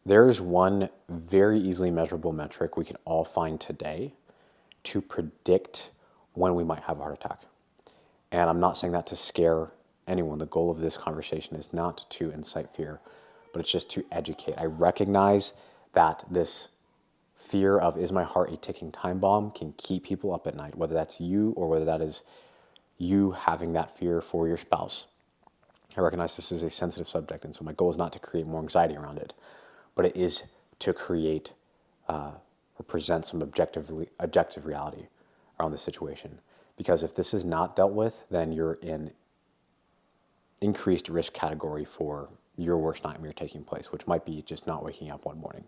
There's one very easily measurable metric we can all find today to predict when we might have a heart attack. And I'm not saying that to scare anyone. The goal of this conversation is not to incite fear, but it's just to educate. I recognize that this fear of, is my heart a ticking time bomb, can keep people up at night, whether that's you or whether that is you having that fear for your spouse. I recognize this is a sensitive subject, and so my goal is not to create more anxiety around it, but it is to create or present some objective reality around the situation. Because if this is not dealt with, then you're in increased risk category for your worst nightmare taking place, which might be just not waking up one morning.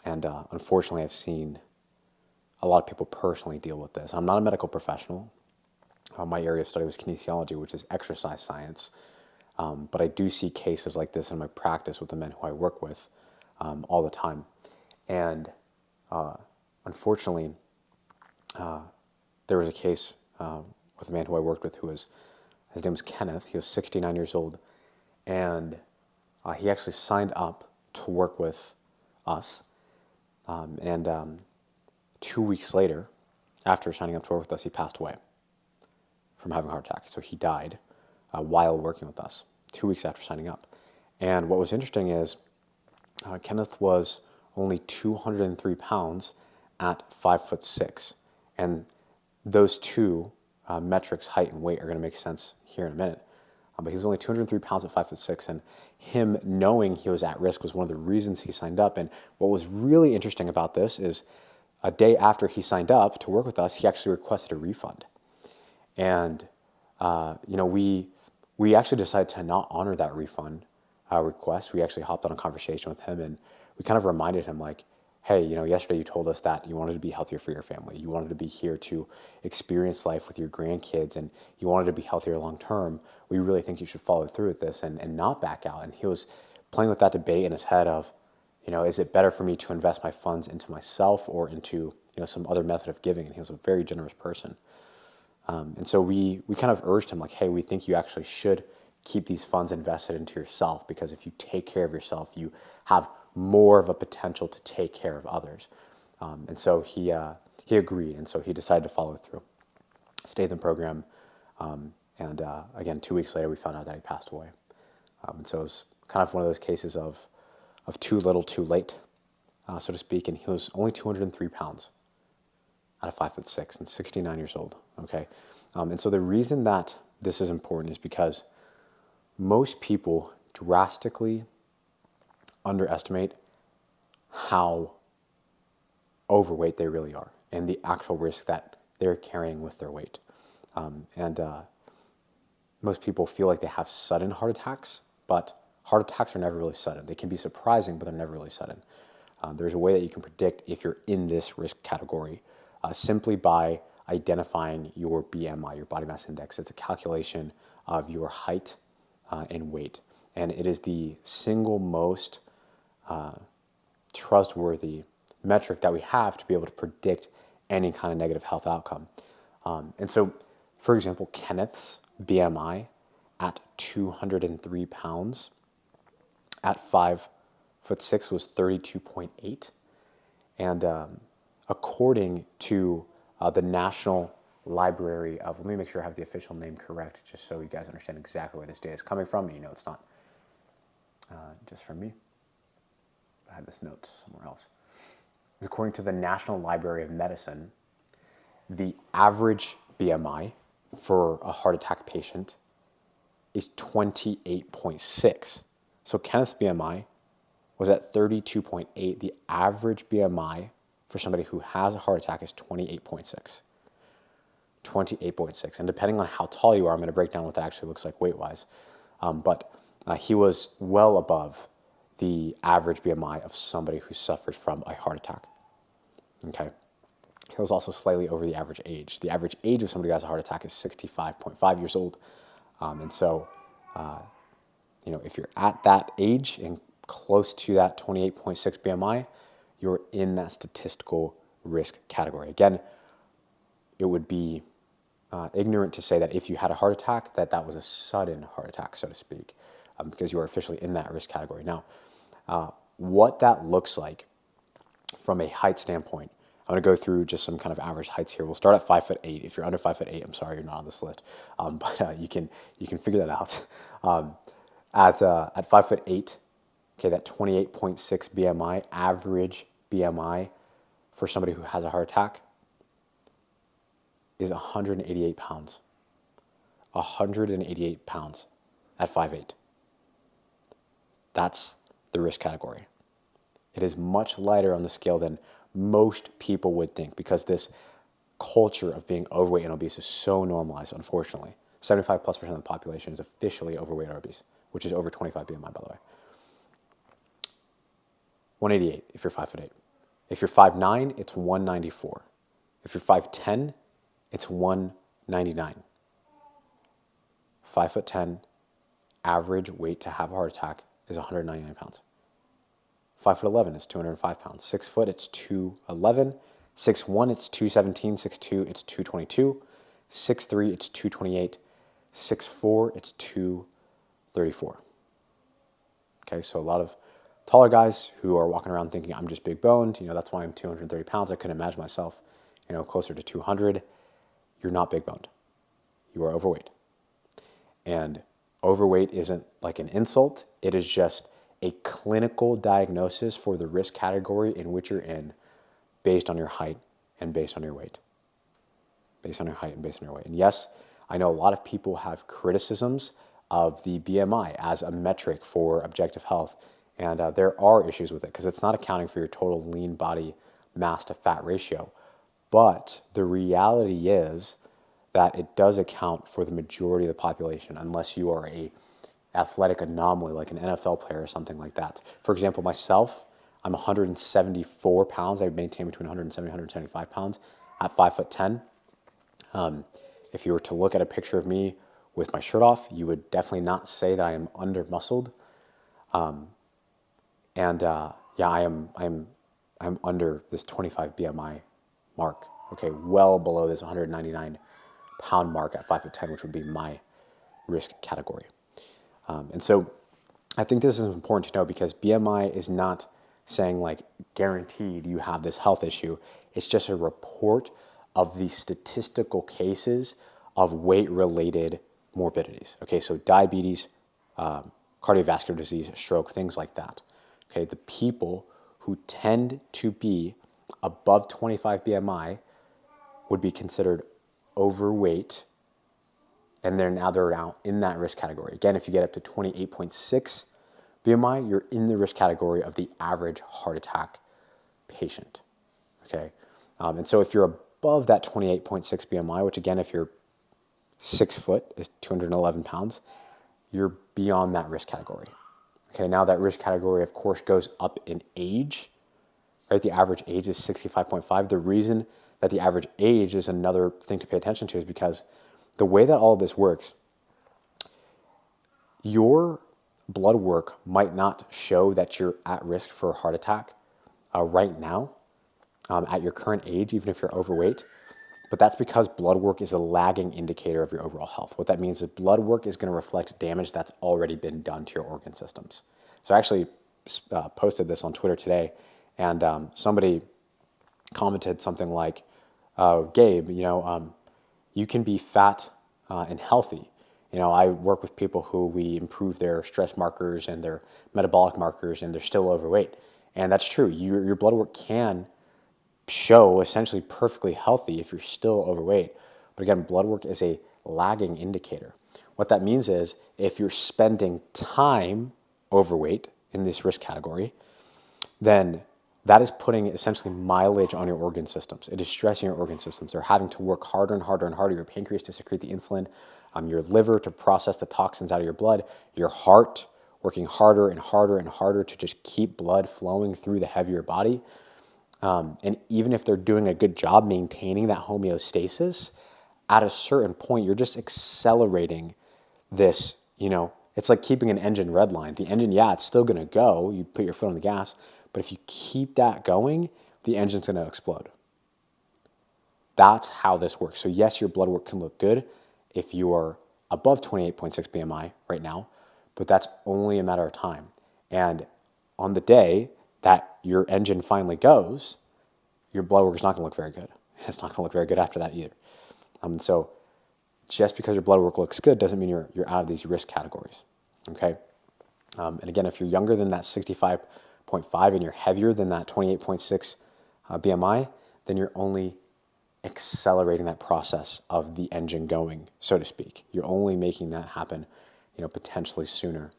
And unfortunately, I've seen a lot of people personally deal with this. I'm not a medical professional. My area of study was kinesiology, which is exercise science. But I do see cases like this in my practice with the men who I work with all the time. And unfortunately, there was a case with a man who I worked with his name was Kenneth. He was 69 years old. And he actually signed up to work with us. And 2 weeks later, after signing up to work with us, he passed away from having a heart attack. So he died while working with us, 2 weeks after signing up. And what was interesting is Kenneth was only 203 pounds at 5'6". And those two metrics, height and weight, are going to make sense here in a minute. But he was only 203 pounds at 5'6", and him knowing he was at risk was one of the reasons he signed up. And what was really interesting about this is a day after he signed up to work with us, he actually requested a refund. And we actually decided to not honor that refund request. We actually hopped on a conversation with him, and we kind of reminded him, like, hey, yesterday you told us that you wanted to be healthier for your family. You wanted to be here to experience life with your grandkids, and you wanted to be healthier long term. We really think you should follow through with this and not back out. And he was playing with that debate in his head of, is it better for me to invest my funds into myself or into some other method of giving? And he was a very generous person. And so we kind of urged him, like, hey, we think you actually should keep these funds invested into yourself, because if you take care of yourself, you have more of a potential to take care of others. And so he agreed, and so he decided to follow through, stayed in the program, and again, 2 weeks later, we found out that he passed away. And so it was kind of one of those cases of too little, too late, so to speak. And he was only 203 pounds out of 5'6" and 69 years old. Okay, and so the reason that this is important is because most people drastically underestimate how overweight they really are and the actual risk that they're carrying with their weight. And most people feel like they have sudden heart attacks, but heart attacks are never really sudden. They can be surprising, but they're never really sudden. There's a way that you can predict if you're in this risk category simply by identifying your BMI, your body mass index. It's a calculation of your height and weight. And it is the single most trustworthy metric that we have to be able to predict any kind of negative health outcome. And so, for example, Kenneth's BMI at 203 pounds at 5'6" was 32.8. And according to the National Library of, let me make sure I have the official name correct, just so you guys understand exactly where this data is coming from. And it's not just from me. I had this note somewhere else. According to the National Library of Medicine, the average BMI for a heart attack patient is 28.6. So Kenneth's BMI was at 32.8. The average BMI for somebody who has a heart attack is 28.6. 28.6. And depending on how tall you are, I'm going to break down what that actually looks like weight-wise. But he was well above the average BMI of somebody who suffers from a heart attack. Okay. He was also slightly over the average age. The average age of somebody who has a heart attack is 65.5 years old. And so, if you're at that age and close to that 28.6 BMI, you're in that statistical risk category. Again, it would be ignorant to say that if you had a heart attack, that was a sudden heart attack, so to speak, because you are officially in that risk category. Now, What that looks like from a height standpoint, I'm going to go through just some kind of average heights here. We'll start at 5'8". If you're under 5'8", I'm sorry you're not on this list, but you can figure that out. At 5'8", okay, that 28.6 BMI, average BMI for somebody who has a heart attack is 188 pounds. 188 pounds at 5'8". That's the risk category. It is much lighter on the scale than most people would think because this culture of being overweight and obese is so normalized, unfortunately. 75+% of the population is officially overweight or obese, which is over 25 BMI, by the way. 188 if you're 5'8". If you're 5'9", it's 194. If you're 5'10", it's 199. 5'10", average weight to have a heart attack is 199 pounds. 5'11" is 205 pounds. 6 foot, it's 211. 6'1", it's 217. 6'2", it's 222. 6'3", it's 228. 6'4", it's 234. Okay, so a lot of taller guys who are walking around thinking I'm just big boned, that's why I'm 230 pounds. I couldn't imagine myself, closer to 200. You're not big boned. You are overweight. And overweight isn't like an insult. It is just a clinical diagnosis for the risk category in which you're in based on your height and based on your weight. Based on your height and based on your weight. And yes, I know a lot of people have criticisms of the BMI as a metric for objective health. And there are issues with it because it's not accounting for your total lean body mass to fat ratio. But the reality is that it does account for the majority of the population unless you are a athletic anomaly like an NFL player or something like that. For example, myself, I'm 174 pounds. I maintain between 170 and 175 pounds at 5'10". If you were to look at a picture of me with my shirt off, you would definitely not say that I am under muscled. I'm under this 25 BMI mark. Okay, well below this 199 pound mark at 5'10", which would be my risk category. And so I think this is important to know because BMI is not saying like guaranteed you have this health issue. It's just a report of the statistical cases of weight-related morbidities. Okay, so diabetes, cardiovascular disease, stroke, things like that. Okay, the people who tend to be above 25 BMI would be considered overweight, and they're now in that risk category. Again, if you get up to 28.6 BMI, you're in the risk category of the average heart attack patient. Okay, and so if you're above that 28.6 BMI, which again, if you're 6 foot is 211 pounds, you're beyond that risk category. Okay, now that risk category, of course, goes up in age. Right, the average age is 65.5. The reason that the average age is another thing to pay attention to is because the way that all of this works, your blood work might not show that you're at risk for a heart attack right now at your current age, even if you're overweight. But that's because blood work is a lagging indicator of your overall health. What that means is blood work is going to reflect damage that's already been done to your organ systems. So I actually posted this on Twitter today, and somebody commented something like, Gabe, you can be fat and healthy. I work with people who we improve their stress markers and their metabolic markers, and they're still overweight. And that's true. Your blood work can show essentially perfectly healthy if you're still overweight. But again, blood work is a lagging indicator. What that means is if you're spending time overweight in this risk category, then that is putting essentially mileage on your organ systems. It is stressing your organ systems. They're having to work harder and harder and harder. Your pancreas to secrete the insulin, your liver to process the toxins out of your blood, your heart working harder and harder and harder to just keep blood flowing through the heavier body. And even if they're doing a good job maintaining that homeostasis, at a certain point, you're just accelerating this, it's like keeping an engine redline. The engine, it's still going to go. You put your foot on the gas. But if you keep that going, the engine's going to explode. That's how this works. So yes, your blood work can look good if you are above 28.6 BMI right now, but that's only a matter of time. And on the day that your engine finally goes, your blood work is not going to look very good. It's not going to look very good after that either. So just because your blood work looks good doesn't mean you're out of these risk categories. Okay. And again, if you're younger than that 65.5 and you're heavier than that 28.6 BMI, then you're only accelerating that process of the engine going, so to speak. You're only making that happen, potentially sooner.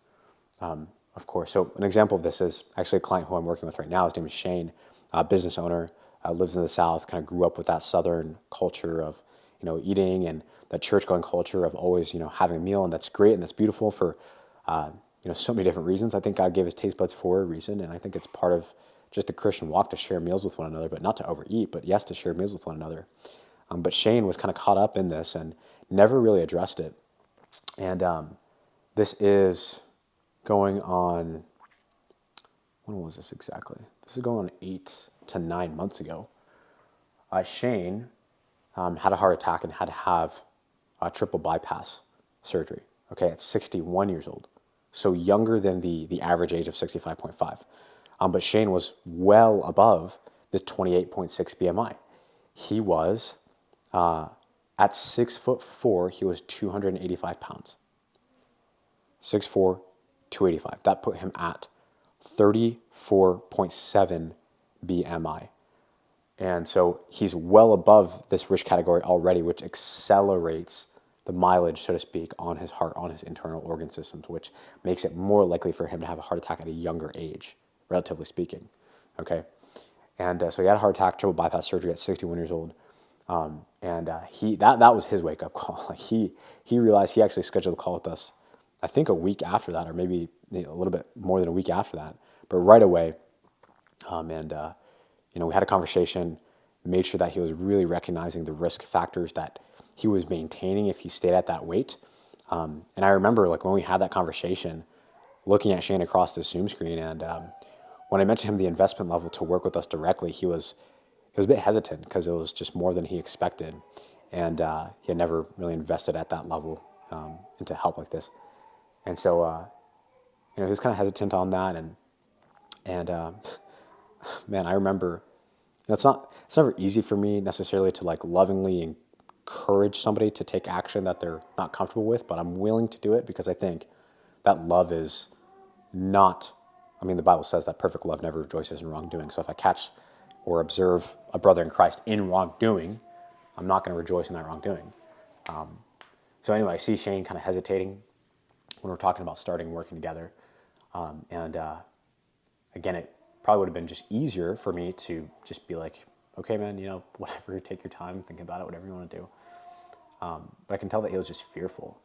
Of course. So an example of this is actually a client who I'm working with right now. His name is Shane, a business owner, lives in the South, kind of grew up with that Southern culture of, eating and that church-going culture of always, having a meal. And that's great and that's beautiful for, so many different reasons. I think God gave his taste buds for a reason. And I think it's part of just the Christian walk to share meals with one another, but not to overeat, but yes, to share meals with one another. But Shane was kind of caught up in this and never really addressed it. And this is going on, when was this exactly? This is going on 8 to 9 months ago. Shane had a heart attack and had to have a triple bypass surgery, okay, at 61 years old. So younger than the average age of 65.5. But Shane was well above this 28.6 BMI. He was, at 6'4", he was 285 pounds. 6'4", 285. That put him at 34.7 BMI. And so he's well above this risk category already, which accelerates the mileage, so to speak, on his heart, on his internal organ systems, which makes it more likely for him to have a heart attack at a younger age, relatively speaking. Okay. And so he had a heart attack, triple bypass surgery at 61 years old. That was his wake up call. Like he realized, he actually scheduled a call with us, I think a week after that, or maybe a little bit more than a week after that, but right away. We had a conversation, made sure that he was really recognizing the risk factors that he was maintaining if he stayed at that weight. And I remember when we had that conversation, looking at Shane across the Zoom screen, and when I mentioned him the investment level to work with us directly, he was a bit hesitant because it was just more than he expected, and he had never really invested at that level into help like this. And so, he was kind of hesitant on that, and man, I remember, it's never easy for me necessarily to lovingly encourage somebody to take action that they're not comfortable with, but I'm willing to do it because I think that love is not, the Bible says that perfect love never rejoices in wrongdoing. So if I catch or observe a brother in Christ in wrongdoing, I'm not going to rejoice in that wrongdoing. So anyway, I see Shane kind of hesitating when we're talking about starting working together. Again, it probably would have been just easier for me to just be like, okay, man, whatever, take your time, think about it, whatever you want to do. But I can tell that he was just fearful.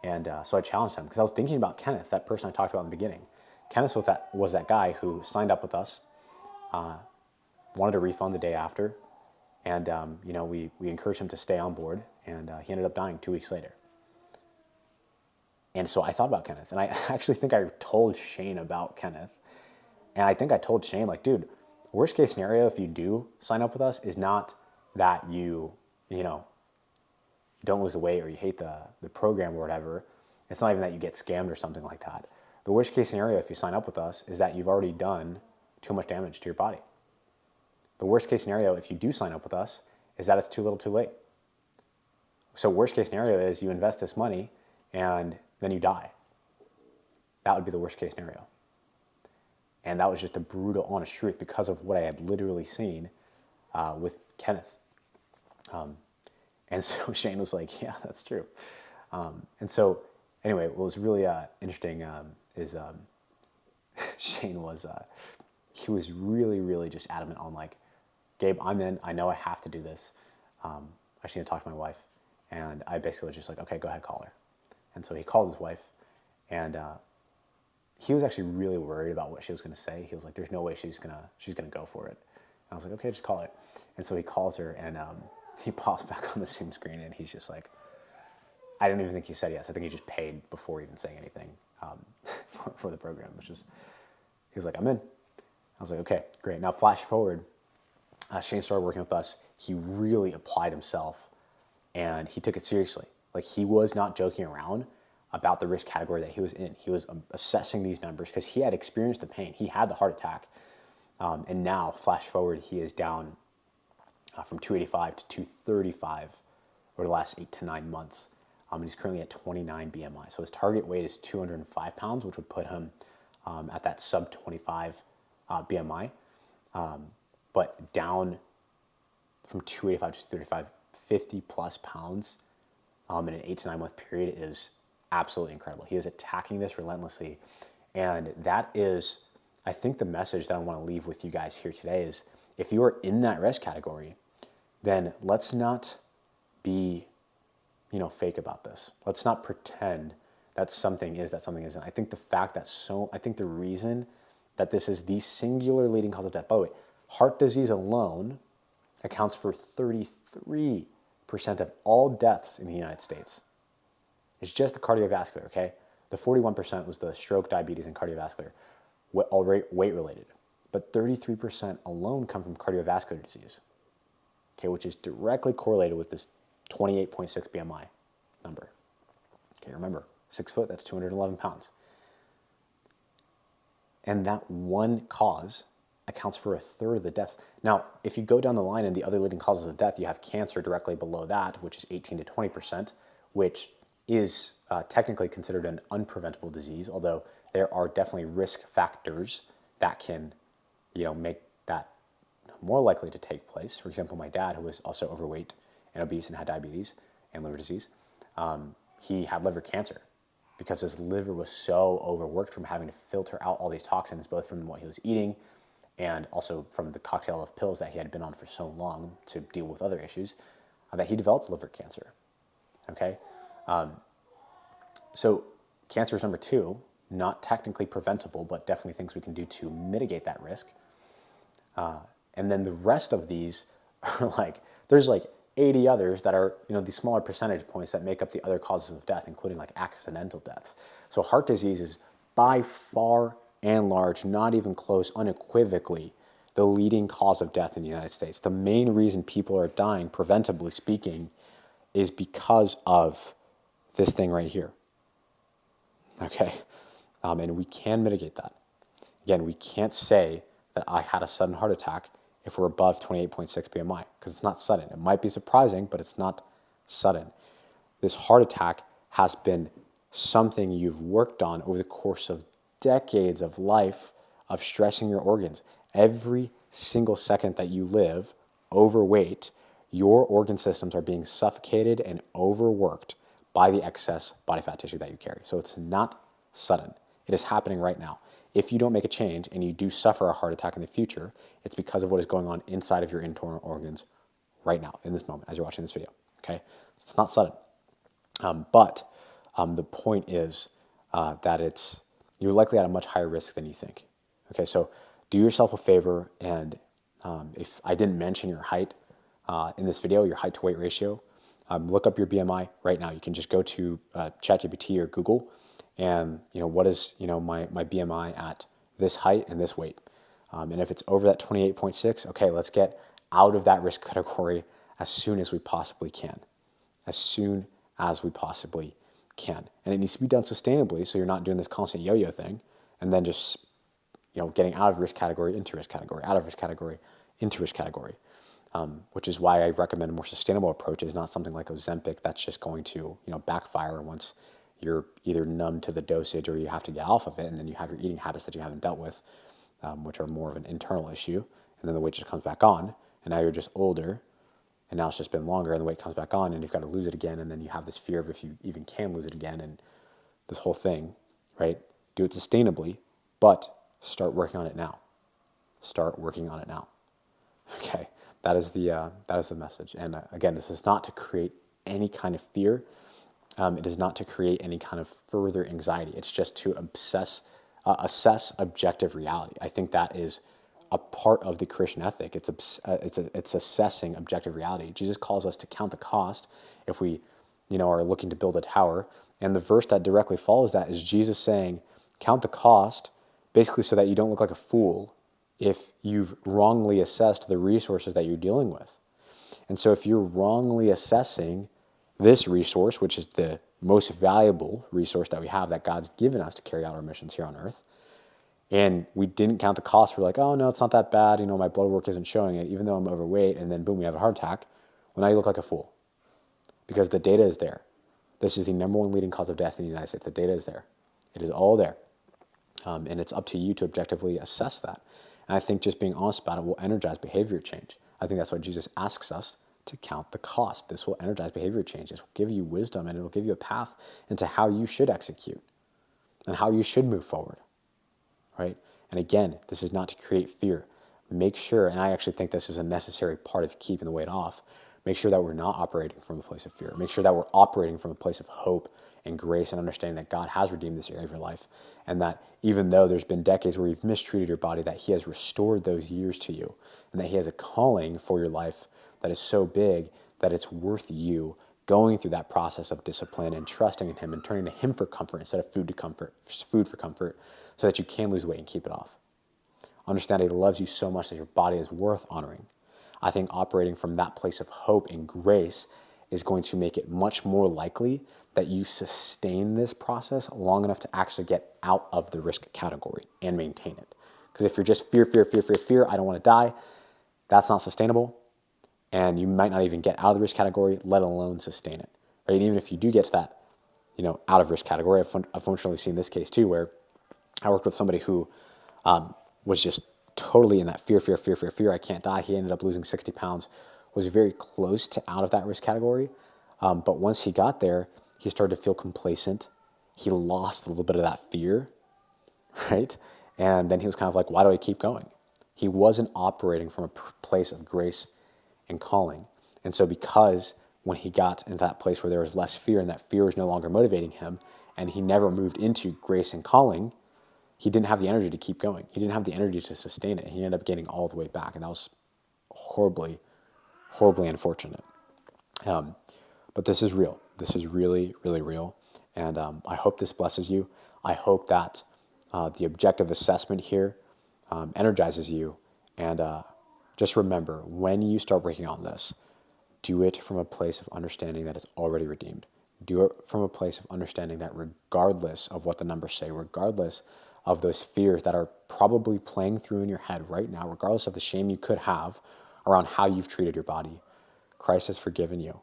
And so I challenged him because I was thinking about Kenneth, that person I talked about in the beginning. Kenneth was that guy who signed up with us, wanted a refund the day after. And, we encouraged him to stay on board, and he ended up dying 2 weeks later. And so I thought about Kenneth, and I actually think I told Shane about Kenneth. And I think I told Shane, dude, worst case scenario, if you do sign up with us, is not that you don't lose the weight or you hate the program or whatever. It's not even that you get scammed or something like that. The worst case scenario, if you sign up with us, is that you've already done too much damage to your body. The worst case scenario, if you do sign up with us, is that it's too little too late. So worst case scenario is you invest this money and then you die. That would be the worst case scenario. And that was just a brutal, honest truth because of what I had literally seen with Kenneth. And so Shane was like, yeah, that's true. And so anyway, what was really interesting is Shane was, he was really, really just adamant on Gabe, I'm in. I know I have to do this. I just need to talk to my wife. And I basically was just like, okay, go ahead, call her. And so he called his wife, and he was actually really worried about what she was going to say. He was like, there's no way she's gonna go for it. And I was like, okay, just call it. And so he calls her, and he pops back on the Zoom screen, and he's just like, I didn't even think he said yes. I think he just paid before even saying anything for the program, he was like, I'm in. I was like, okay, great. Now flash forward, Shane started working with us. He really applied himself, and he took it seriously. He was not joking around about the risk category that he was in. He was assessing these numbers because he had experienced the pain. He had the heart attack. And now, flash forward, he is down from 285 to 235 over the last 8 to 9 months. And he's currently at 29 BMI. So his target weight is 205 pounds, which would put him at that sub 25 BMI. But down from 285 to 235, 50 plus pounds in an 8 to 9 month period is absolutely incredible. He is attacking this relentlessly. And that is, I think, the message that I want to leave with you guys here today is if you are in that risk category, then let's not be, fake about this. Let's not pretend that something is, that something isn't. I think the reason that this is the singular leading cause of death, by the way, heart disease alone accounts for 33% of all deaths in the United States. It's just the cardiovascular, okay? The 41% was the stroke, diabetes, and cardiovascular, all weight related. But 33% alone come from cardiovascular disease, okay, which is directly correlated with this 28.6 BMI number. Okay, remember, 6 foot, that's 211 pounds. And that one cause accounts for a third of the deaths. Now, if you go down the line and the other leading causes of death, you have cancer directly below that, which is 18 to 20%, which is technically considered an unpreventable disease, although there are definitely risk factors that can, make that more likely to take place. For example, my dad, who was also overweight and obese and had diabetes and liver disease, he had liver cancer because his liver was so overworked from having to filter out all these toxins, both from what he was eating and also from the cocktail of pills that he had been on for so long to deal with other issues, that he developed liver cancer, okay? So cancer is number 2, not technically preventable, but definitely things we can do to mitigate that risk. And then the rest of these are there's 80 others that are, these smaller percentage points that make up the other causes of death, including accidental deaths. So heart disease is by far and large, not even close, unequivocally, the leading cause of death in the United States. The main reason people are dying, preventably speaking, is because of this thing right here. Okay? And we can mitigate that. Again, we can't say that I had a sudden heart attack if we're above 28.6 BMI, because it's not sudden. It might be surprising, but it's not sudden. This heart attack has been something you've worked on over the course of decades of life, of stressing your organs. Every single second that you live overweight, your organ systems are being suffocated and overworked by the excess body fat tissue that you carry. So it's not sudden. It is happening right now. If you don't make a change and you do suffer a heart attack in the future, it's because of what is going on inside of your internal organs right now, in this moment, as you're watching this video, okay? So it's not sudden. But the point is that you're likely at a much higher risk than you think, okay? So do yourself a favor, and if I didn't mention your height in this video, your height to weight ratio, look up your BMI right now. You can just go to ChatGPT or Google, and what is my BMI at this height and this weight, and if it's over that 28.6, okay, let's get out of that risk category as soon as we possibly can, and it needs to be done sustainably, so you're not doing this constant yo-yo thing and then just getting out of risk category into risk category, out of risk category into risk category, which is why I recommend more sustainable approaches, not something like Ozempic that's just going to backfire once you're either numb to the dosage or you have to get off of it, and then you have your eating habits that you haven't dealt with, which are more of an internal issue, and then the weight just comes back on, and now you're just older, and now it's just been longer, and the weight comes back on, and you've got to lose it again, and then you have this fear of if you even can lose it again, and this whole thing, right? Do it sustainably, but start working on it now. Okay, that is the message. And again, this is not to create any kind of fear. It is not to create any kind of further anxiety. It's just to assess objective reality. I think that is a part of the Christian ethic. It's assessing objective reality. Jesus calls us to count the cost if we, are looking to build a tower. And the verse that directly follows that is Jesus saying, count the cost, basically so that you don't look like a fool if you've wrongly assessed the resources that you're dealing with. And so if you're wrongly assessing this resource, which is the most valuable resource that we have that God's given us to carry out our missions here on earth. And we didn't count the cost. We're like, oh, no, it's not that bad. My blood work isn't showing it, even though I'm overweight. And then, boom, we have a heart attack. Well, now you look like a fool because the data is there. This is the number one leading cause of death in the United States. The data is there. It is all there. And it's up to you to objectively assess that. And I think just being honest about it will energize behavior change. I think that's why Jesus asks us to count the cost. This will energize behavior change. This will give you wisdom, and it will give you a path into how you should execute and how you should move forward. Right? And again, this is not to create fear. Make sure, and I actually think this is a necessary part of keeping the weight off, make sure that we're not operating from a place of fear. Make sure that we're operating from a place of hope and grace and understanding that God has redeemed this area of your life, and that even though there's been decades where you've mistreated your body, that he has restored those years to you, and that he has a calling for your life that is so big that it's worth you going through that process of discipline and trusting in him and turning to him for comfort instead of food for comfort, so that you can lose weight and keep it off. Understand he loves you so much that your body is worth honoring. I think operating from that place of hope and grace is going to make it much more likely that you sustain this process long enough to actually get out of the risk category and maintain it. Because if you're just fear, I don't want to die, that's not sustainable. And you might not even get out of the risk category, let alone sustain it. Right? Even if you do get to that, out of risk category, I've unfortunately seen this case too, where I worked with somebody who was just totally in that fear, I can't die. He ended up losing 60 pounds, was very close to out of that risk category. But once he got there, he started to feel complacent. He lost a little bit of that fear, right? And then he was kind of like, why do I keep going? He wasn't operating from a place of grace and calling. And so because when he got into that place where there was less fear and that fear was no longer motivating him, and he never moved into grace and calling, he didn't have the energy to keep going. He didn't have the energy to sustain it. He ended up getting all the way back. And that was horribly, horribly unfortunate. But this is real. This is really, really real. And I hope this blesses you. I hope that the objective assessment here energizes you. And just remember, when you start working on this, do it from a place of understanding that it's already redeemed. Do it from a place of understanding that regardless of what the numbers say, regardless of those fears that are probably playing through in your head right now, regardless of the shame you could have around how you've treated your body, Christ has forgiven you,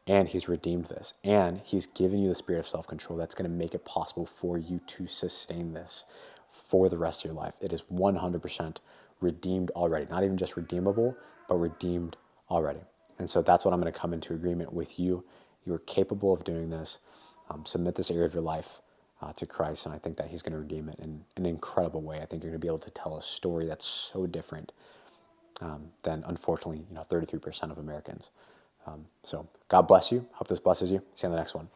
and he's redeemed this, and he's given you the spirit of self-control that's going to make it possible for you to sustain this for the rest of your life. It is 100% redeemed already. Not even just redeemable, but redeemed already. And so that's what I'm going to come into agreement with you. You are capable of doing this. Submit this area of your life to Christ, and I think that he's going to redeem it in an incredible way. I think you're going to be able to tell a story that's so different than, unfortunately, 33% of Americans. So God bless you. Hope this blesses you. See you on the next one.